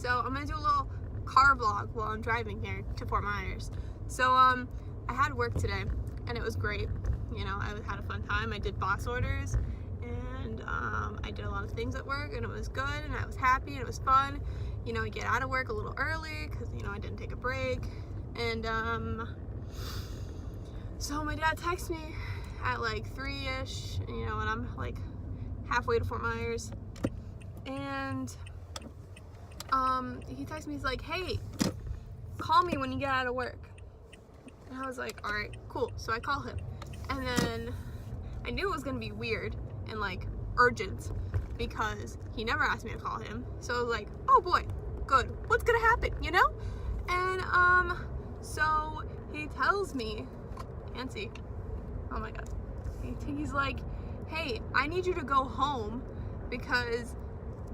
So I'm gonna do a little car vlog while I'm driving here to Fort Myers. So I had work today and it was great. You know, I had a fun time. I did box orders and I did a lot of things at work and it was good and I was happy and it was fun. You know, I get out of work a little early because, you know, I didn't take a break. And so my dad texted me at like 3-ish, you know, and I'm like halfway to Fort Myers. And he texted me, he's like, hey, call me when you get out of work. And I was like, all right, cool. So I call him. And then I knew it was gonna be weird and like urgent because he never asked me to call him. So I was like, oh boy, good. What's gonna happen, you know? And so he tells me, Nancy, oh my God. He's like, hey, I need you to go home because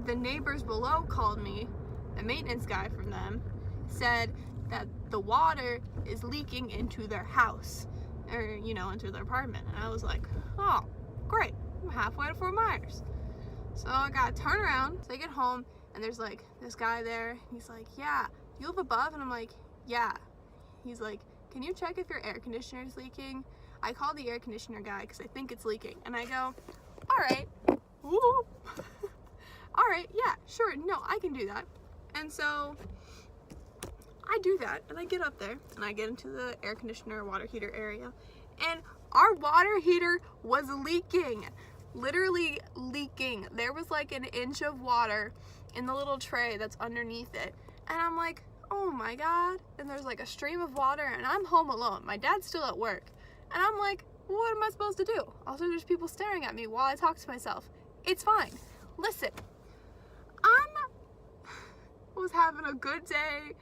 the neighbors below called me, the maintenance guy from them, said that the water is leaking into their house, or, you know, into their apartment. And I was like, oh, great, I'm halfway to Fort Myers. So I gotta turn around, so I get home, and there's like this guy there, he's like, yeah, you live above? And I'm like, yeah. He's like, can you check if your air conditioner is leaking? I called the air conditioner guy because I think it's leaking. And I go, all right, woo. All right, yeah, sure, no, I can do that. And so I do that, and I get up there, and I get into the air conditioner, water heater area, and our water heater was leaking, literally leaking. There was like an inch of water in the little tray that's underneath it, and I'm like, oh my God, and there's like a stream of water, and I'm home alone. My dad's still at work, and I'm like, what am I supposed to do? Also, there's people staring at me while I talk to myself. It's fine. Listen, was having a good day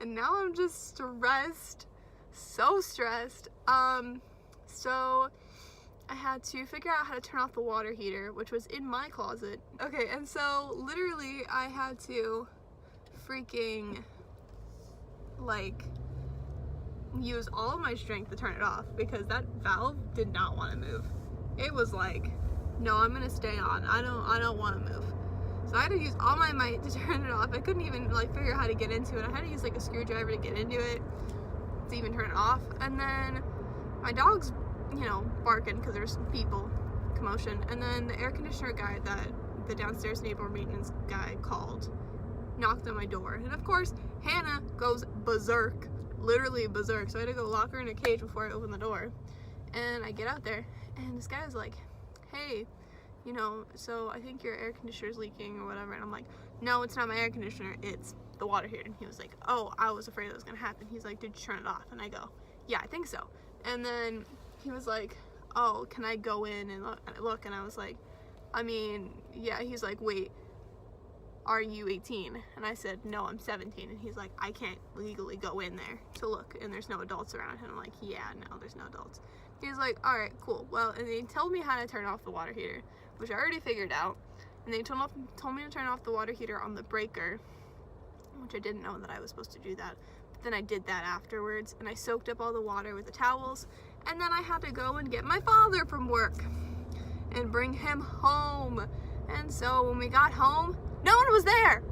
and now I'm just stressed, so stressed. So I had to figure out how to turn off the water heater, which was in my closet. Okay, and so literally I had to freaking like use all of my strength to turn it off because that valve did not want to move. It was like, no, I'm gonna stay on. I don't want to move. So I had to use all my might to turn it off. I couldn't even like figure out how to get into it. I had to use like a screwdriver to get into it to even turn it off. And then my dog's, you know, barking because there's people, commotion. And then the air conditioner guy that the downstairs neighbor maintenance guy called knocked on my door. And of course, Hannah goes berserk, literally berserk. So I had to go lock her in a cage before I opened the door. And I get out there and this guy's like, hey, you know, so I think your air conditioner is leaking or whatever. And I'm like, no, it's not my air conditioner, it's the water heater. And he was like, oh, I was afraid that was gonna happen. He's like, did you turn it off? And I go, yeah, I think so. And then he was like, oh, can I go in and look? And I was like, I mean, yeah. He's like, wait, are you 18? And I said, no, I'm 17. And he's like, I can't legally go in there to look and there's no adults around. And I'm like, yeah, no, there's no adults. He's like, all right, cool. Well, and they told me how to turn off the water heater, which I already figured out. And they told me to turn off the water heater on the breaker, which I didn't know that I was supposed to do that. But then I did that afterwards, and I soaked up all the water with the towels. And then I had to go and get my father from work and bring him home. And so when we got home, no one was there.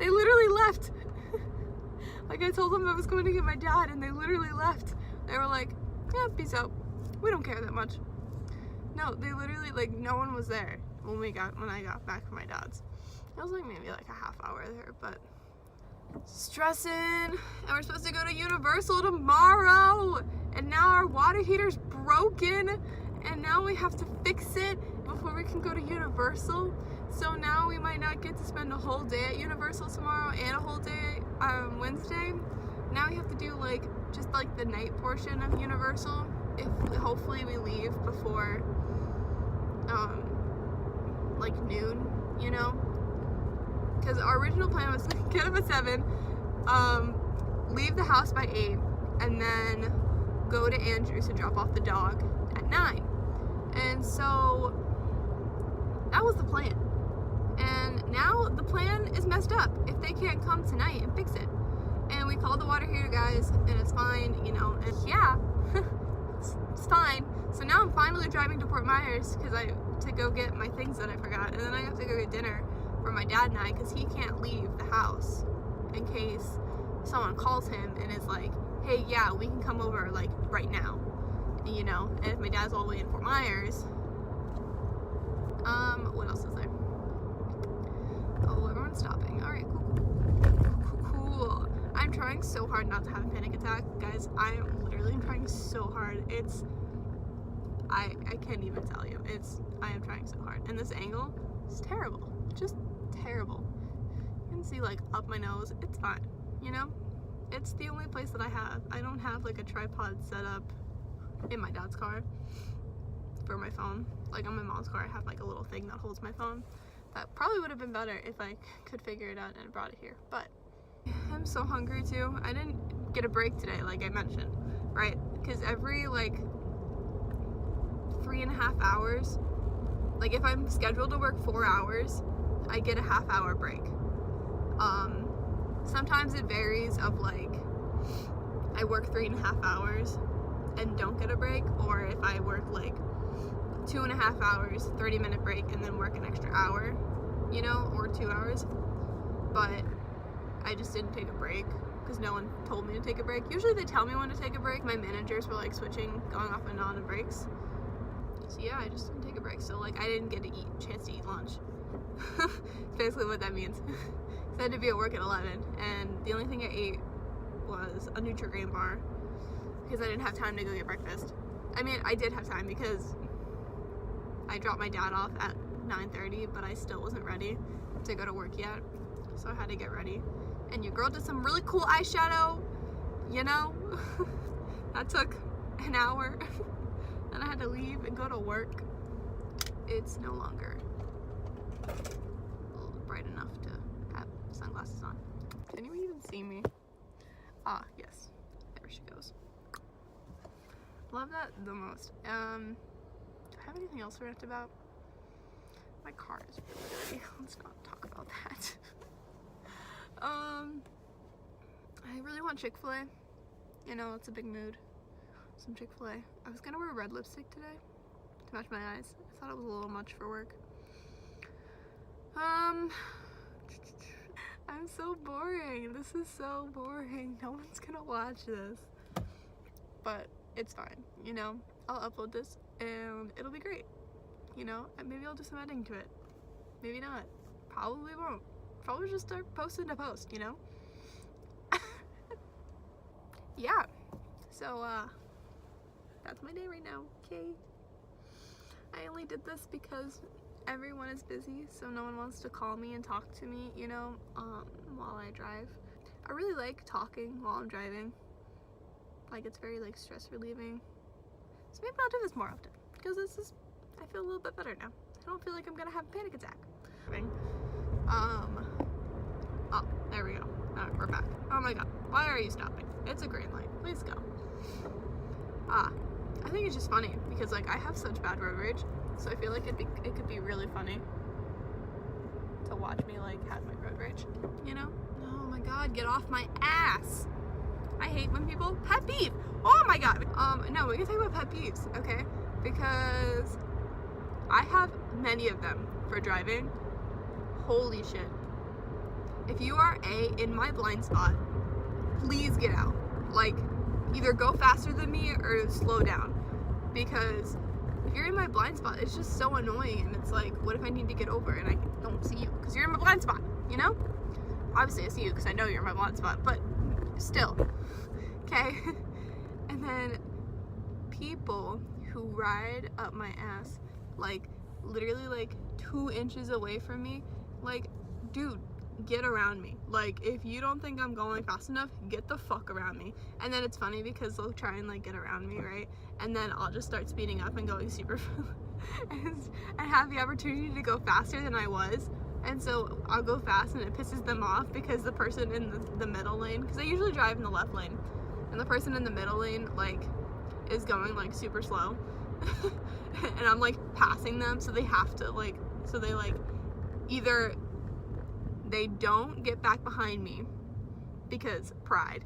They literally left. Like I told them I was going to get my dad, and they literally left. They were like, yeah, peace out. We don't care that much. No, they literally, like, no one was there when I got back from my dad's. It was like maybe like a half hour there, but stressing. And we're supposed to go to Universal tomorrow, and now our water heater's broken, and now we have to fix it before we can go to Universal. So now we might not get to spend a whole day at Universal tomorrow and a whole day Wednesday. Now we have to do like just like the night portion of Universal if hopefully we leave before like noon, you know, because our original plan was to get up at 7, leave the house by 8, and then go to Andrew's to drop off the dog at 9. And so that was the plan, and now the plan is messed up if they can't come tonight and fix it. And we called the water heater guys, and it's fine, you know, and yeah, it's fine. So now I'm finally driving to Fort Myers to go get my things that I forgot, and then I have to go get dinner for my dad and I, because he can't leave the house in case someone calls him and is like, hey, yeah, we can come over like right now, you know. And if my dad's all the way in Fort Myers, what else is there? Oh, everyone's stopping. All right, cool. I'm trying so hard not to have a panic attack, guys. I'm literally trying so hard. I can't even tell you. I am trying so hard. And this angle is terrible. Just terrible. You can see like up my nose. It's fine, you know? It's the only place that I have. I don't have like a tripod set up in my dad's car for my phone. Like on my mom's car, I have like a little thing that holds my phone. That probably would have been better if I could figure it out and brought it here. But I'm so hungry too. I didn't get a break today, like I mentioned, right? Because every like 3.5 hours, like if I'm scheduled to work 4 hours, I get a half-hour break. Sometimes it varies of like I work 3.5 hours and don't get a break, or if I work like 2.5 hours, 30-minute break, and then work an extra hour, you know, or 2 hours. But I just didn't take a break because no one told me to take a break. Usually they tell me when to take a break. My managers were like switching, going off and on breaks. So yeah, I just didn't take a break. So like I didn't get a chance to eat lunch. That's basically what that means. I had to be at work at 11, and the only thing I ate was a Nutri-Grain bar because I didn't have time to go get breakfast. I mean, I did have time because I dropped my dad off at 9:30, but I still wasn't ready to go to work yet, so I had to get ready. And your girl did some really cool eyeshadow, you know? That took an hour, and I had to leave and go to work. It's no longer bright enough to have sunglasses on. Can you even see me? Ah, yes. There she goes. Love that the most. Do I have anything else to rant about? My car is really dirty. Let's not talk about that. I really want Chick-fil-A. You know, it's a big mood. Some Chick-fil-A. I was gonna wear red lipstick today to match my eyes. I thought it was a little much for work. I'm so boring. This is so boring. No one's gonna watch this. But it's fine, you know? I'll upload this and it'll be great. You know? And maybe I'll do some editing to it. Maybe not. Probably won't. Probably just start posting a post, you know? Yeah. So, that's my day right now, okay? I only did this because everyone is busy, so no one wants to call me and talk to me, you know, while I drive. I really like talking while I'm driving. Like, it's very, like, stress relieving. So maybe I'll do this more often, because I feel a little bit better now. I don't feel like I'm gonna have a panic attack. Oh, there we go. Alright, we're back. Oh my god, why are you stopping? It's a green light. Please go. I think it's just funny, because, like, I have such bad road rage, so I feel like it could be really funny to watch me, like, have my road rage, you know? Oh my god, get off my ass! I hate when people pet peeve. Oh my god. No, we can talk about pet peeves, okay? Because I have many of them for driving. Holy shit. If you are in my blind spot, please get out. Like, either go faster than me or slow down. Because if you're in my blind spot, it's just so annoying, and it's like, what if I need to get over and I don't see you? Because you're in my blind spot, you know? Obviously I see you because I know you're in my blind spot, but still, okay? And then people who ride up my ass, like, literally, like, 2 inches away from me, like, dude, get around me. Like, if you don't think I'm going fast enough, get the fuck around me. And then it's funny because they'll try and, like, get around me, right? And then I'll just start speeding up and going super and have the opportunity to go faster than I was. And so I'll go fast and it pisses them off because the person in the middle lane, because I usually drive in the left lane, and the person in the middle lane, like, is going, like, super slow. And I'm, like, passing them, so they have to, like, either they don't get back behind me because pride,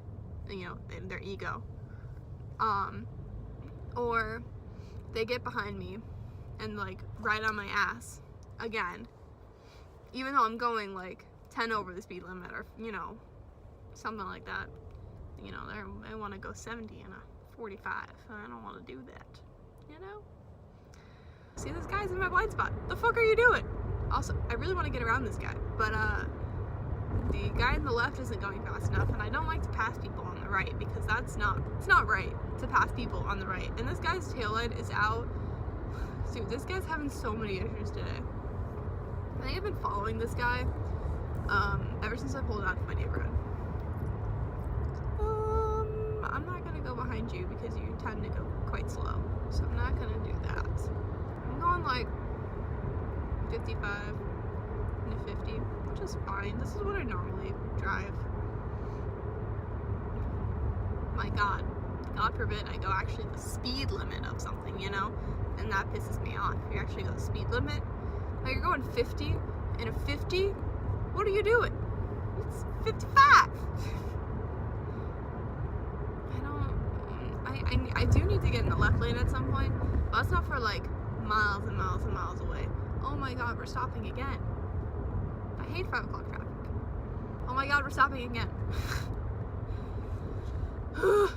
you know, and their ego, or they get behind me and, like, ride on my ass again, even though I'm going like 10 over the speed limit, or you know, something like that. You know, they want to go 70 in a 45, and I don't want to do that, you know? See, this guy's in my blind spot. The fuck are you doing? Also, I really want to get around this guy, but the guy on the left isn't going fast enough, and I don't like to pass people on the right, because it's not right to pass people on the right. And this guy's taillight is out. Dude, this guy's having so many issues today. I think I've been following this guy ever since I pulled out of my neighborhood. I'm not gonna go behind you because you tend to go quite slow, so I'm not gonna do that. I'm going like 55 and 50, which is fine. This is what I normally drive. My God forbid I go actually the speed limit of something, you know, and that pisses me off. If you actually go the speed limit, like you're going 50 and a 50, what are you doing? It's 55. I do need to get in the left lane at some point, but that's not for like miles and miles and miles away. Oh my God, we're stopping again. I hate 5 o'clock traffic. Oh my God, we're stopping again. Okay.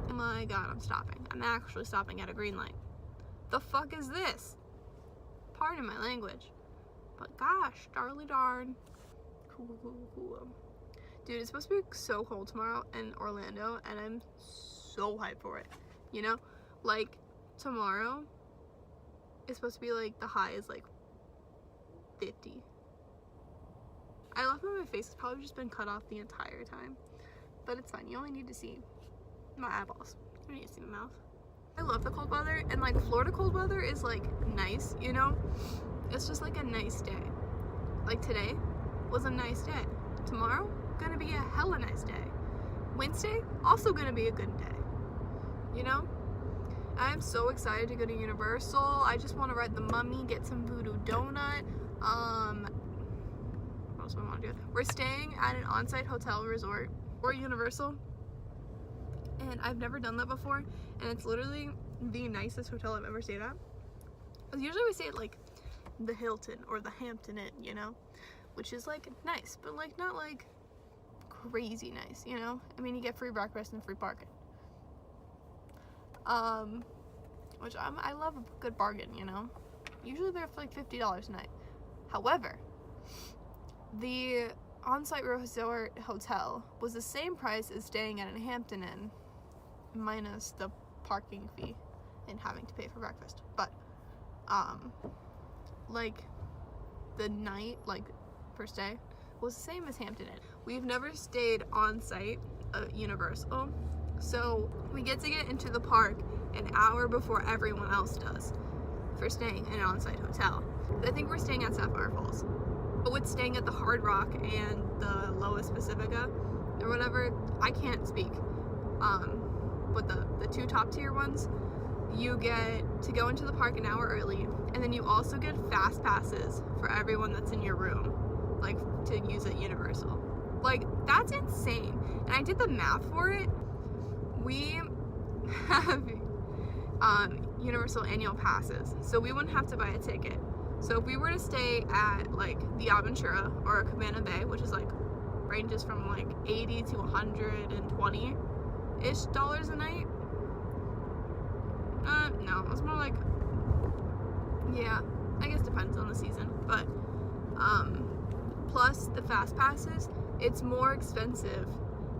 Oh my God, I'm stopping. I'm actually stopping at a green light. The fuck is this? Pardon my language. But gosh, darly darn. Cool. Dude, it's supposed to be so cold tomorrow in Orlando, and I'm so hyped for it. You know? Like, tomorrow, it's supposed to be like, the high is like 50. I love how my face has probably just been cut off the entire time. But it's fine. You only need to see my eyeballs. You don't need to see my mouth. I love the cold weather, and like Florida cold weather is like nice, you know? It's just like a nice day. Like today was a nice day. Tomorrow, gonna be a hella nice day. Wednesday, also gonna be a good day. You know? I'm so excited to go to Universal. I just want to ride the Mummy, get some Voodoo Donut. What else do I want to do? We're staying at an on-site hotel resort or Universal, and I've never done that before, and it's literally the nicest hotel I've ever stayed at. Usually we stay at like the Hilton or the Hampton Inn, you know, which is like nice, but like not like crazy nice, you know? I mean, you get free breakfast and free parking. Which I love a good bargain, you know? Usually they're for like $50 a night. However, the on-site resort hotel was the same price as staying at a Hampton Inn, minus the parking fee and having to pay for breakfast. But, like, the night, like, first day, was the same as Hampton Inn. We've never stayed on-site at Universal, so we get to get into the park an hour before everyone else does for staying in an on-site hotel. I think we're staying at Sapphire Falls. But with staying at the Hard Rock and the Lois Pacifica or whatever, I can't speak. But the two top tier ones, you get to go into the park an hour early, and then you also get fast passes for everyone that's in your room, like to use at Universal. Like, that's insane. And I did the math for it. We have Universal annual passes, so we wouldn't have to buy a ticket. So if we were to stay at like the Aventura or Cabana Bay, which is like ranges from like 80 to 120-ish dollars a night. No, it's more like, yeah, I guess depends on the season, but plus the fast passes, it's more expensive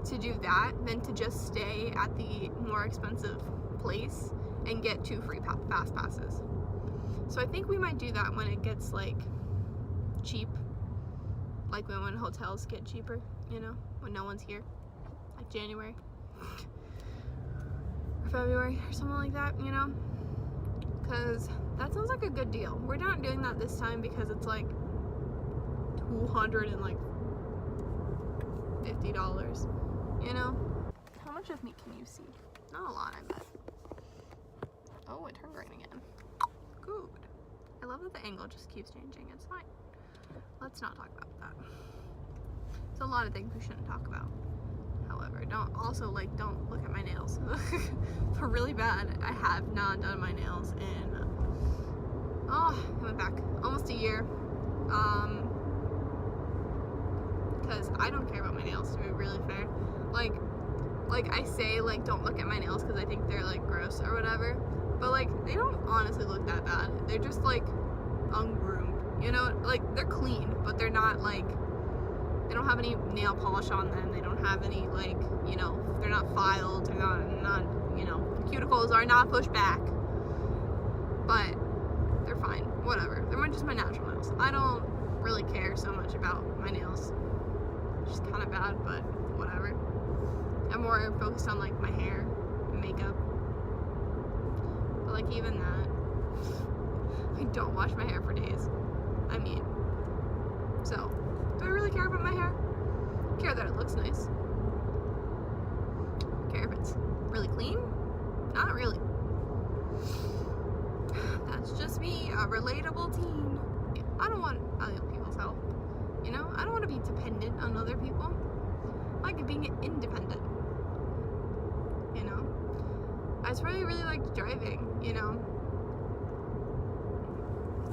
to do that than to just stay at the more expensive place and get 2 free fast passes. So I think we might do that when it gets like cheap, like when hotels get cheaper, you know, when no one's here, like January or February or something like that, you know, because that sounds like a good deal. We're not doing that this time because it's like $250, you know. How much of me can you see? Not a lot, I bet. Oh, it turned green again. Good. I love that the angle just keeps changing. It's fine. Let's not talk about that. There's a lot of things we shouldn't talk about. However, don't look at my nails. They're really bad. I have not done my nails in, I went back almost a year. Because I don't care about my nails, to be really fair. Like I say, like, don't look at my nails because I think they're, like, gross or whatever. But, like, they don't honestly look that bad. They're just, like, ungroomed. You know? Like, they're clean, but they're not, like, they don't have any nail polish on them. They don't have any, like, you know, they're not filed. They're not, you know, cuticles are not pushed back. But they're fine. Whatever. They're just my natural nails. I don't really care so much about my nails. It's just kind of bad, but whatever. I'm more focused on, like, my hair and makeup. But, like, even that, I don't wash my hair for days. I mean, so, do I really care about my hair? I care that it looks nice. I care if it's really clean? Not really. That's just me, a relatable teen. I don't want other people's help. You know? I don't want to be dependent on other people. I like being independent. You know? I just really like driving, you know?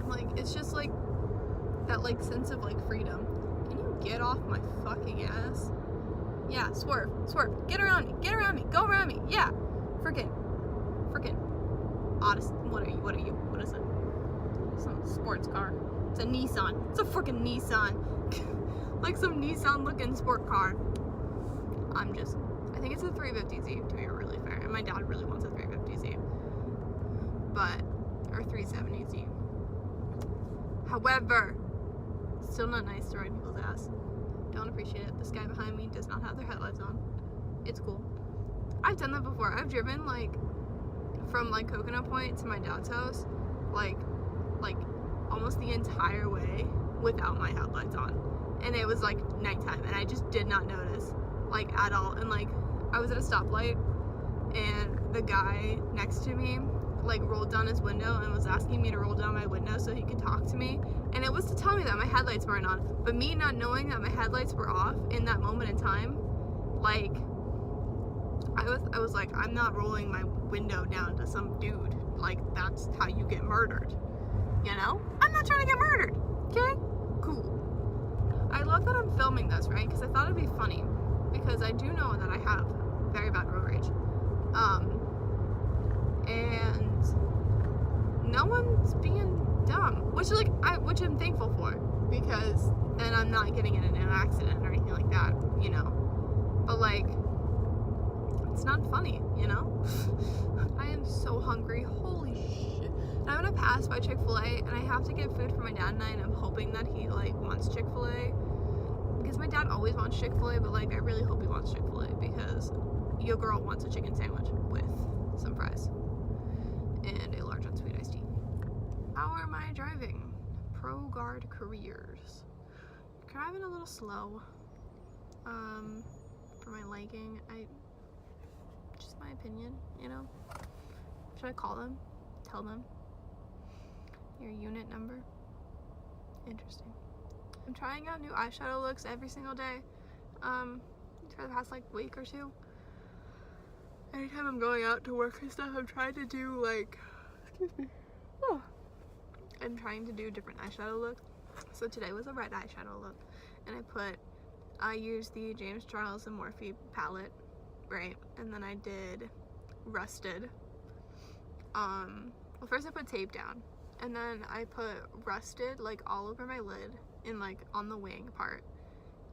Like, it's just like that, like, sense of, like, freedom. Can you get off my fucking ass? Yeah, swerve, get around me, go around me, yeah. Frickin' oddest, what are you, what is it? Some sports car. It's a Nissan, it's a frickin' Nissan. Like some Nissan looking sport car. I think it's a 350Z, to be really fair, and my dad really wants a 350Z. Or 370Z. However, still not nice to ride people's ass. Don't appreciate it. This guy behind me does not have their headlights on. It's cool. I've done that before. I've driven, like, from, like, Coconut Point to my dad's house, like almost the entire way without my headlights on. And it was, like, nighttime, and I just did not notice, like, at all. And, like, I was at a stoplight, and the guy next to me, like, rolled down his window and was asking me to roll down my window so he could talk to me. And it was to tell me that my headlights weren't on. But me not knowing that my headlights were off in that moment in time, like, I was like, I'm not rolling my window down to some dude. Like, that's how you get murdered. You know? I'm not trying to get murdered. Okay? Cool. I love that I'm filming this, right? Because I thought it'd be funny. Because I do know that I have very bad road rage. And no one's being dumb, which I'm thankful for, because then I'm not getting in an accident or anything like that, you know. But, like, it's not funny, you know. I am so hungry. Holy shit. And I'm gonna pass by Chick-fil-A, and I have to get food for my dad and I'm hoping that he, like, wants Chick-fil-A, because my dad always wants Chick-fil-A, but, like, I really hope he wants Chick-fil-A, because your girl wants a chicken sandwich with some fries and a large unsweet iced tea. How am I driving? Pro Guard careers. Driving a little slow. For my liking, just my opinion, you know. Should I call them? Tell them? Your unit number? Interesting. I'm trying out new eyeshadow looks every single day. For the past, like, week or two. Anytime I'm going out to work and stuff, I'm trying to do, like, excuse me. Oh. I'm trying to do different eyeshadow looks. So today was a red eyeshadow look, and I used the James Charles and Morphe palette, right? And then I did Rusted. Well, first I put tape down, and then I put Rusted, like, all over my lid and, like, on the wing part.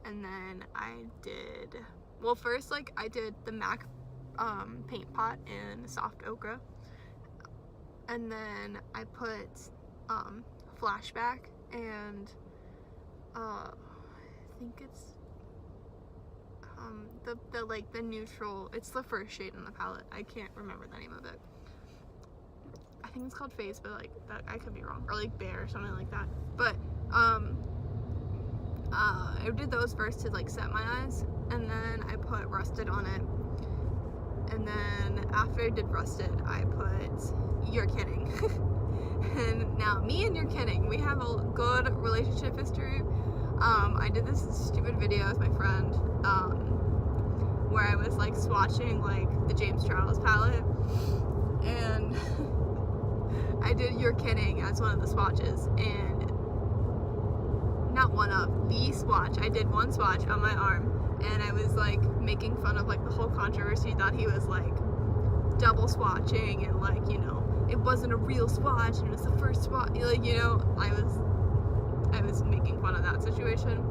And then I did, well, first, like, I did the MAC paint pot in soft ochre, and then I put Flashback and I think it's the neutral, it's the first shade in the palette. I can't remember the name of it. I think it's called Face, but, like, that I could be wrong, or, like, Bear or something like that. But I did those first to, like, set my eyes, and then I put Rusted on it. And then after I did Rusted, I put You're Kidding. And now me and You're Kidding, we have a good relationship history. I did this stupid video with my friend where I was, like, swatching, like, the James Charles palette, and I did You're Kidding as one of the swatches, and not one of, the swatch. I did one swatch on my arm, and I was like making fun of like the whole controversy that he was like double swatching, and like, you know, it wasn't a real swatch and it was the first swatch, like, you know, I was making fun of that situation.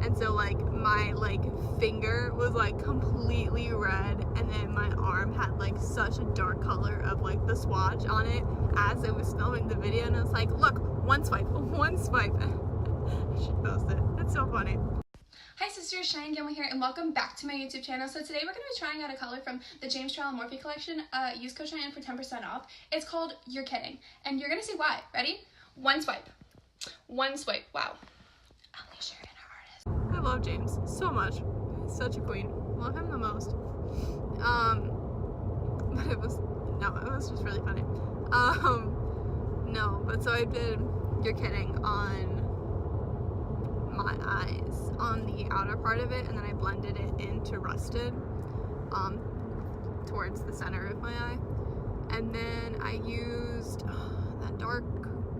And so like my like finger was like completely red, and then my arm had like such a dark color of like the swatch on it as I was filming the video, and I was like, look, one swipe. I should post it. It's so funny. Hi sisters, Shine Gamma here, and welcome back to my YouTube channel. So today we're going to be trying out a color from the James Charles Morphe collection. Use code Cheyenne for 10% off. It's called You're Kidding, and you're going to see why. Ready? One swipe. One swipe. Wow. Alicia and her artist. I love James so much. He's such a queen. Love him the most. But it was just really funny. No, but so I did You're Kidding on my eyes, on the outer part of it, and then I blended it into Rusted towards the center of my eye, and then I used that dark,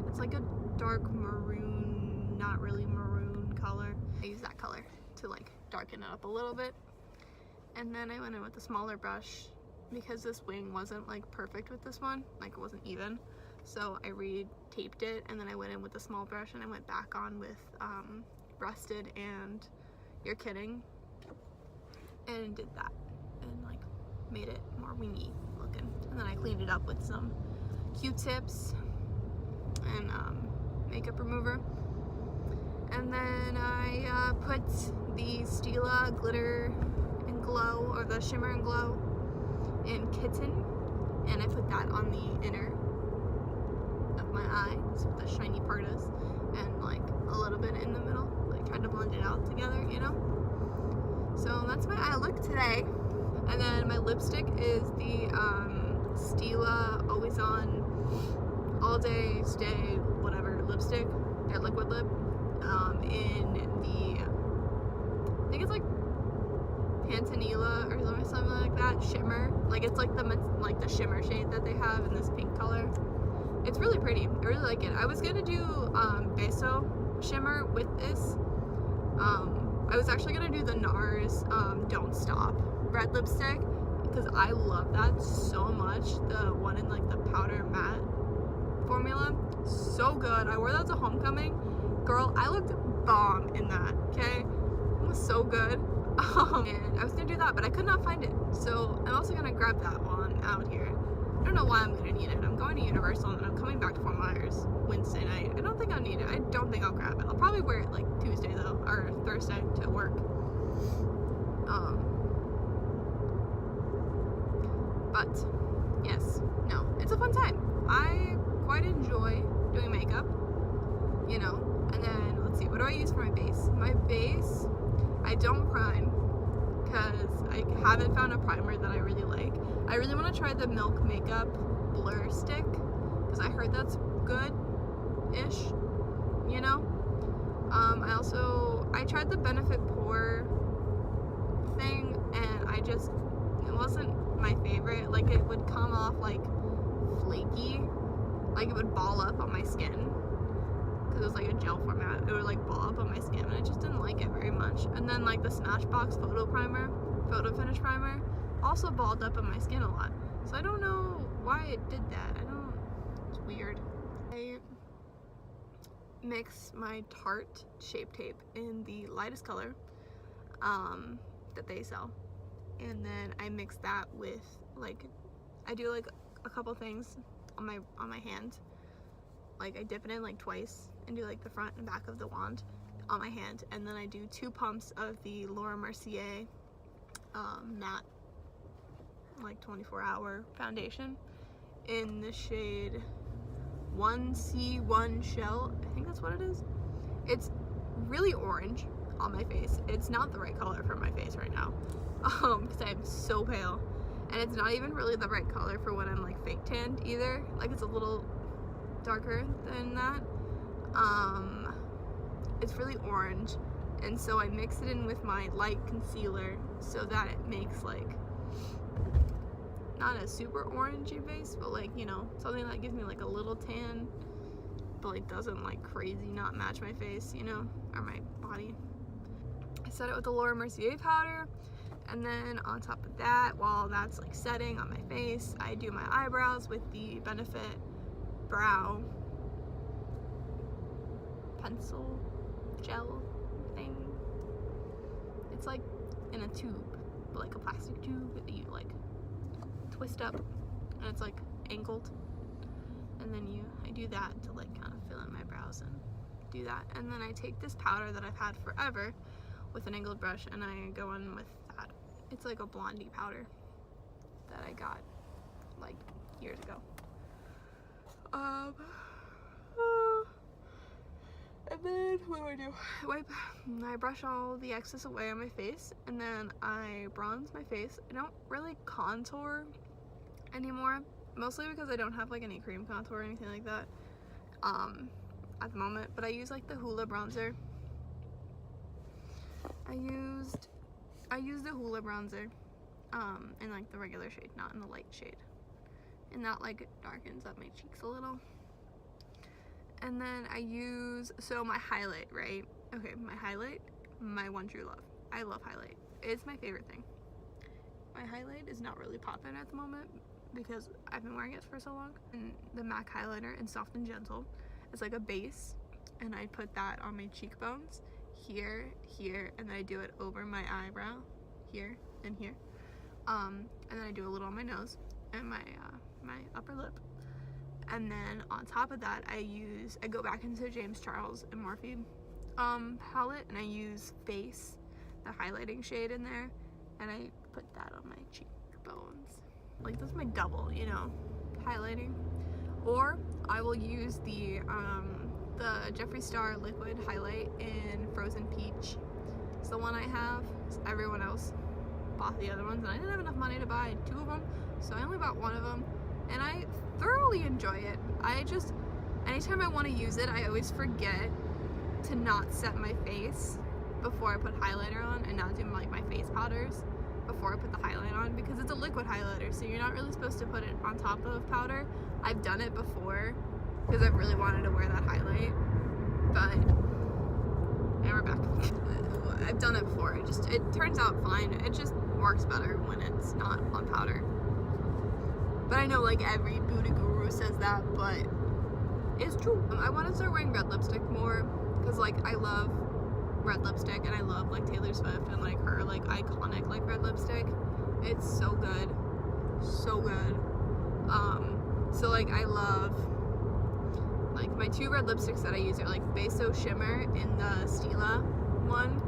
it's like a dark maroon, not really maroon color. I used that color to like darken it up a little bit, and then I went in with a smaller brush because this wing wasn't like perfect with this one, like it wasn't even, so I re-taped it, and then I went in with a small brush and I went back on with Rusted and You're Kidding, and did that and like made it more wingy looking, and then I cleaned it up with some Q-tips and makeup remover, and then I put the Stila Glitter and Glow, or the Shimmer and Glow in Kitten, and I put that on the inner of my eye, so the shiny part is, and like a little bit in the middle, like tried to blend it out together, you know? So that's my eye look today. And then my lipstick is the Stila Always On All Day Stay Whatever lipstick, their liquid lip, in the, I think it's like Pantanilla or something like that, shimmer. Like it's like the shimmer shade that they have in this pink color. It's really pretty. I really like it. I was gonna do Beso shimmer with this. I was actually gonna do the NARS Don't Stop red lipstick because I love that so much. The one in like the powder matte formula, so good. I wore that to homecoming. Girl, I looked bomb in that. Okay, it was so good. And I was gonna do that, but I could not find it. So I'm also gonna grab that while I'm out here. I don't know why I'm gonna need it. I'm going to Universal and I'm coming back to Fort Myers Wednesday night. I don't think I'll need it. I don't think I'll grab it. I'll probably wear it like Tuesday though, or Thursday to work. But yes, no, it's a fun time. I quite enjoy doing makeup, you know. And then let's see, what do I use for my base? My base, I don't prime because I haven't found a primer that I really like. I really want to try the Milk Makeup Blur Stick because I heard that's good-ish, you know? I tried the Benefit Pore thing, and it wasn't my favorite. Like, it would come off, like, flaky. Like, it would ball up on my skin because it was, like, a gel format. It would, like, ball up on my skin, and I just didn't like it very much. And then, like, the Smashbox Photo Finish Primer also balled up on my skin a lot. So I don't know why it did that. It's weird. I mix my Tarte Shape Tape in the lightest color that they sell, and then I mix that with, like, I do like a couple things on my hand. Like I dip it in like twice and do like the front and back of the wand on my hand, and then I do 2 pumps of the Laura Mercier matte like 24-hour foundation in the shade 1C1 Shell. I think that's what it is. It's really orange on my face. It's not the right color for my face right now because I'm so pale, and it's not even really the right color for when I'm like fake tanned either. Like it's a little darker than that. It's really orange, and so I mix it in with my light concealer so that it makes like not a super orangey base, but like, you know, something that gives me like a little tan but like doesn't like crazy not match my face, you know, or my body. I set it with the Laura Mercier powder, and then on top of that, while that's like setting on my face, I do my eyebrows with the Benefit brow pencil gel thing. It's like in a tube, but like a plastic tube that you like twist up, and it's like angled, and then I do that to like kind of fill in my brows and do that. And then I take this powder that I've had forever with an angled brush, and I go in with that. It's like a blondie powder that I got like years ago. And then what do? I brush all the excess away on my face, and then I bronze my face. I don't really contour anymore, mostly because I don't have like any cream contour or anything like that at the moment, but I use like the Hoola bronzer. I used the Hoola bronzer in like the regular shade, not in the light shade, and that like darkens up my cheeks a little. And then I use, so my highlight, right? Okay, my highlight, my one true love. I love highlight. It's my favorite thing. My highlight is not really popping at the moment because I've been wearing it for so long. And the MAC highlighter in Soft and Gentle is like a base, and I put that on my cheekbones, here, and then I do it over my eyebrow, here and here. And then I do a little on my nose and my upper lip. And then on top of that, I go back into James Charles and Morphe palette, and I use Face, the highlighting shade in there, and I put that on my cheekbones. Like, that's my double, you know, highlighting. Or I will use the Jeffree Star liquid highlight in Frozen Peach. It's the one I have. Everyone else bought the other ones, and I didn't have enough money to buy 2 of them, so I only bought 1 of them. And I thoroughly enjoy it. Anytime I want to use it, I always forget to not set my face before I put highlighter on, and not do like my face powders before I put the highlight on, because it's a liquid highlighter, so you're not really supposed to put it on top of powder. I've done it before because I've really wanted to wear that highlight, but and we're back. I've done it before. It turns out fine. It just works better when it's not on powder. But I know like every beauty guru says that, but it's true. I want to start wearing red lipstick more, because like I love red lipstick, and I love like Taylor Swift and like her like iconic like red lipstick. It's so good, so good. So like I love like my 2 red lipsticks that I use are like Beso Shimmer in the Stila one,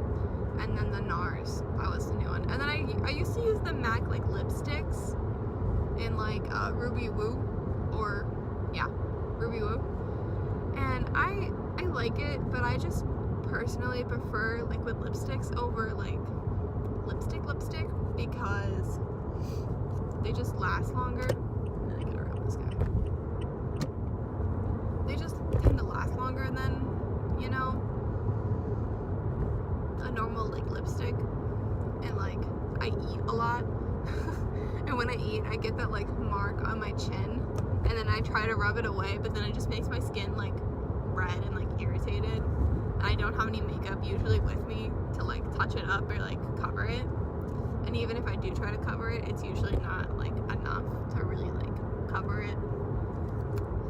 and then the NARS. That was the new one. And then I used to use the MAC like lipsticks in like Ruby Woo, or yeah, Ruby Woo, and I like it, but I just personally prefer liquid lipsticks over like lipstick because they just last longer. And then I get around this guy. They just tend to last longer than, you know, a normal like lipstick. And like I eat a lot. And when I eat, I get that like mark on my chin, and then I try to rub it away, but then it just makes my skin like red and like irritated. And I don't have any makeup usually with me to like touch it up or like cover it. And even if I do try to cover it, it's usually not like enough to really like cover it.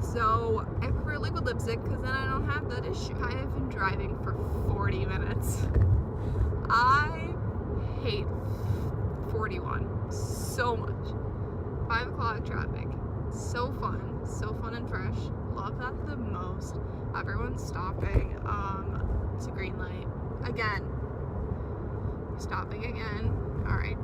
So I prefer liquid lipstick because then I don't have that issue. I have been driving for 40 minutes. I hate 41 so much. 5 o'clock traffic. So fun and fresh. Love that the most. Everyone's stopping to green light. Again. Stopping again. Alright,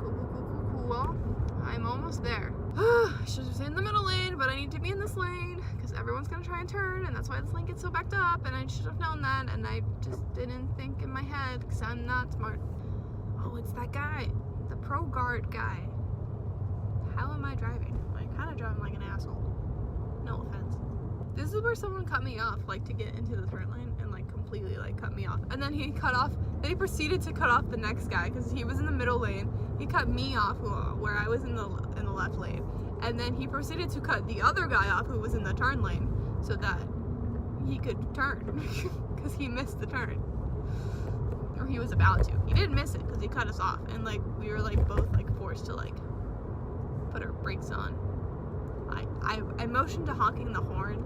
cool. I'm almost there. I should have stayed in the middle lane, but I need to be in this lane because everyone's gonna try and turn, and that's why this lane gets so backed up, and I should have known that, and I just didn't think in my head because I'm not smart. Oh, it's that guy. The Pro Guard guy. How am I driving? I'm kind of driving like an asshole. No offense. This is where someone cut me off, like to get into the turn lane, and like completely like cut me off. And then he proceeded to cut off the next guy because he was in the middle lane. He cut me off where I was in the left lane, and then he proceeded to cut the other guy off who was in the turn lane, so that he could turn because he missed the turn, or he was about to. He didn't miss it because he cut us off, and like we were like both like forced to like put our brakes on. I motioned to honking the horn,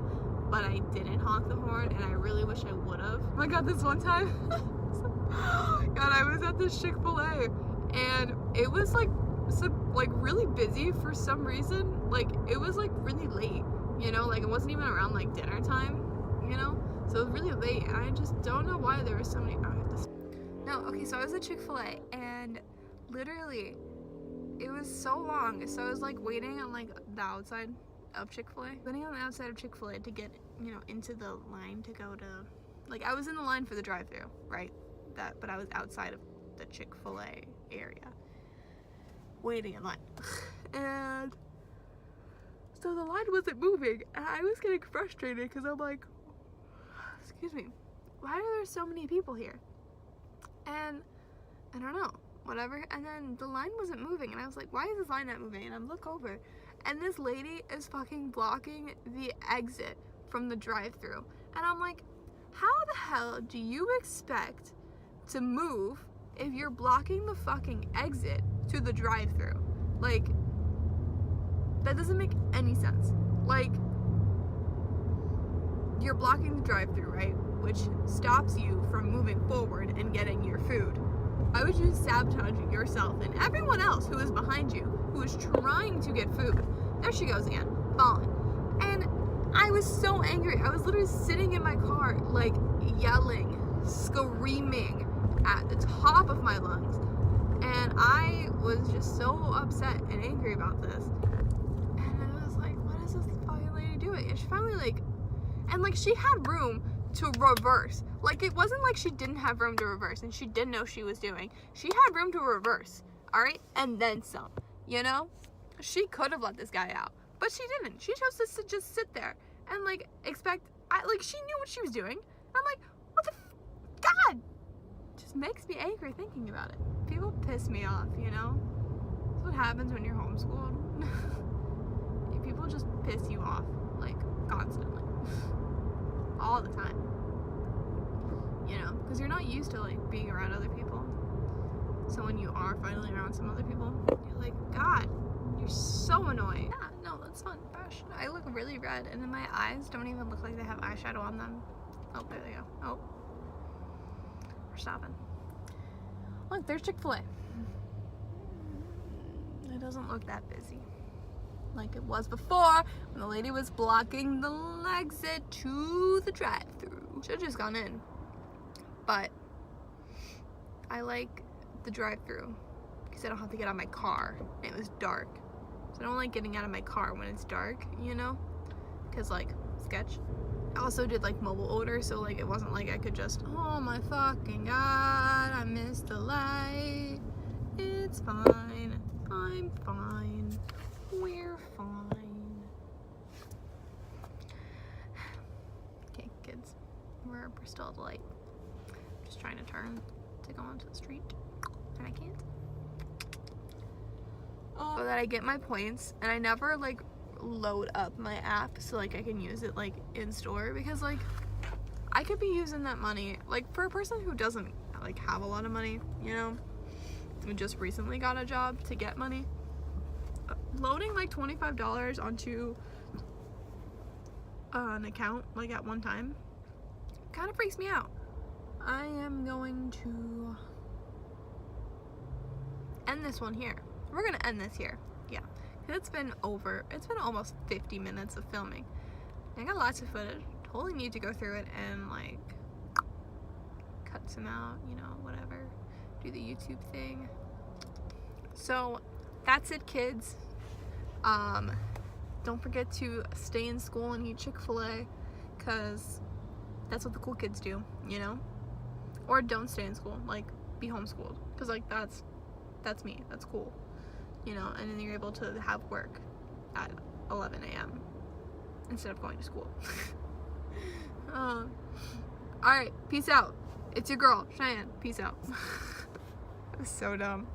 but I didn't honk the horn, and I really wish I would have. Oh my god, this one time, God, I was at this Chick-fil-A, and it was like really busy for some reason. Like it was like really late, you know, like it wasn't even around like dinner time, you know, so it was really late, and I just don't know why there were so many. No, okay, so I was at Chick-fil-A, and literally it was so long, so I was like waiting on like the outside of Chick-fil-A, waiting on the outside of Chick-fil-A to get, you know, into the line to go to, like, I was in the line for the drive-thru, right, but I was outside of the Chick-fil-A area waiting in line. And so the line wasn't moving, and I was getting frustrated because I'm like, excuse me, why are there so many people here? And I don't know, whatever. And then the line wasn't moving, and I was like, why is this line not moving? And I look over, and this lady is fucking blocking the exit from the drive-thru. And I'm like, how the hell do you expect to move if you're blocking the fucking exit to the drive-thru? Like, that doesn't make any sense. Like, you're blocking the drive-thru, right? Which stops you from moving forward and getting your food. I was just sabotaging yourself and everyone else who is behind you, who is trying to get food. There she goes again, falling. And I was so angry. I was literally sitting in my car, like, yelling, screaming at the top of my lungs. And I was just so upset and angry about this. And I was like, what is this fucking lady doing? And she finally, like, and like, she had room to reverse. Like, it wasn't like she didn't have room to reverse, and she didn't know she was doing. She had room to reverse, all right? And then some, you know? She could have let this guy out, but she didn't. She chose to just sit there and, like, like, she knew what she was doing. I'm like, what the God! Just makes me angry thinking about it. People piss me off, you know? That's what happens when you're homeschooled. People just piss you off, like, constantly. All the time. You know, because you're not used to, like, being around other people. So when you are finally around some other people, you're like, God, you're so annoying. Yeah, no, that's fun. Gosh, I look really red, and then my eyes don't even look like they have eyeshadow on them. Oh, there they go. Oh. We're stopping. Look, there's Chick-fil-A. It doesn't look that busy like it was before when the lady was blocking the exit to the drive-thru. Should have just gone in. But I like the drive-thru because I don't have to get out of my car. It was dark. So I don't like getting out of my car when it's dark, you know? Because, like, sketch. I also did, like, mobile order, so, like, it wasn't like I could just, oh my fucking God, I missed the light. It's fine. I'm fine. We're fine. Okay, kids. We're still at the light. I'm just trying to turn to go onto the street, and I can't. So that I get my points, and I never, like, load up my app so, like, I can use it, like, in store, because, like, I could be using that money, like, for a person who doesn't, like, have a lot of money, you know, who just recently got a job to get money. Loading like $25 onto an account, like, at one time, kind of freaks me out. I am going to end this one here. We're gonna end this here, yeah. It's been almost 50 minutes of filming. I got lots of footage. Totally need to go through it and, like, cut some out, you know, whatever. Do the YouTube thing. So that's it, kids. Don't forget to stay in school and eat Chick-fil-A, because that's what the cool kids do, you know? Or don't stay in school, like, be homeschooled, because, like, that's me, that's cool, you know? And then you're able to have work at 11 a.m. instead of going to school. Alright, peace out. It's your girl, Cheyenne. Peace out. It was so dumb.